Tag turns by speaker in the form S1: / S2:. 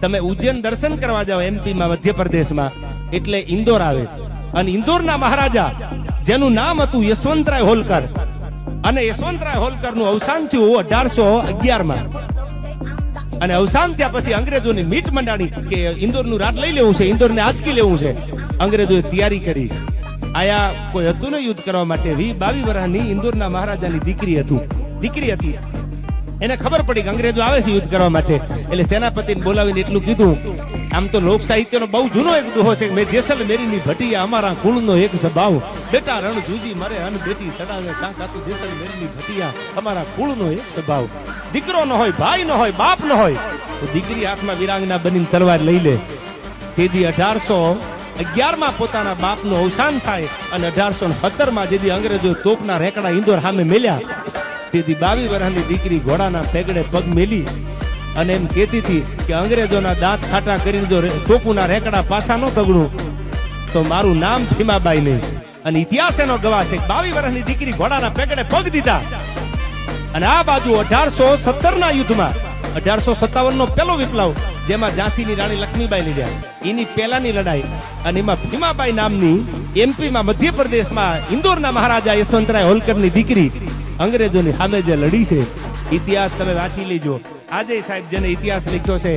S1: તમે ઉજ્જૈન દર્શન કરવા જાઓ એમપીમાં, મધ્યપ્રદેશમાં, એટલે ઇન્દોર આવે. અને ઇન્દોરના મહારાજા જેનું નામ હતું યશવંતરાય હોલકર, અને યશવંતરાય હોલકર નું અવસાન થયું 1811માં. અને અવસાન થયા પછી અંગ્રેજોની મીટ મંડાણી કે ઇન્દોરનું રાજ લઈ લેવું છે, ઇન્દોરને આંચકી લેવું છે. અંગ્રેજોએ તૈયારી કરી. આયા કોઈ હતું ને યુદ્ધ કરવા માટે. 22 વર્ષની ઇન્દોરના મહારાજાની દીકરી હતી. એને ખબર પડી કે અંગ્રેજો આવે છે યુદ્ધ કરવા માટે, એટલે સેનાપતિને બોલાવીને એટલું કીધું. આમ તો લોક સાહિત્યનો બહુ જૂનો એક દોહો છે, મેં જેસલમેરીની ભટિયા અમારા કુળનો એક સ્વભાવ, બેટા રણ જૂજી મરે અન બેટી સડાવે કાકા તું જેસલમેરીની ભટિયા અમારા કુળનો એક સ્વભાવ. દીકરો ન હોય, ભાઈ ન હોય, બાપ ન હોય તો દીકરી હાથમાં વિરાંગના બનીને તલવાર લઈ લે. તેથી 1811માં પોતાના બાપનું અવસાન થાય અને 1817માં જેથી અંગ્રેજો તોપના રેકડા ઇન્દોર સામે મેલ્યા, તેથી 22 વર્ષની દીકરી ઘોડાના પેગડે પગ મેલી અને એમ કહેતી હતી કે અંગ્રેજોના દાંત ખાટા કરીને જો તોપુના રેકડા પાછા ન તગડું તો મારું નામ ભીમાબાઈ નહીં. અને ઇતિહાસ એનો ગવાહ છે. 22 વર્ષની દીકરી ઘોડાના પેગડે પગ દીધા. અને આ બાજુ 1817ના યુદ્ધમાં 1857નો પહેલો વિપ્લવ, જેમાં ઝાંસીની રાણી લક્ષ્મીબાઈ લડ્યા, એની પહેલાની લડાઈ. અને એમાં ભીમાબાઈ નામની એમપીમાં, મધ્યપ્રદેશમાં ઇન્દોરના મહારાજા યશવંતરાય હોલકરની દીકરી અંગ્રેજોની સામે જે લડી છે, ઇતિહાસ તમે વાંચી લેજો. આજે સાહેબ જેને ઇતિહાસ લખ્યો છે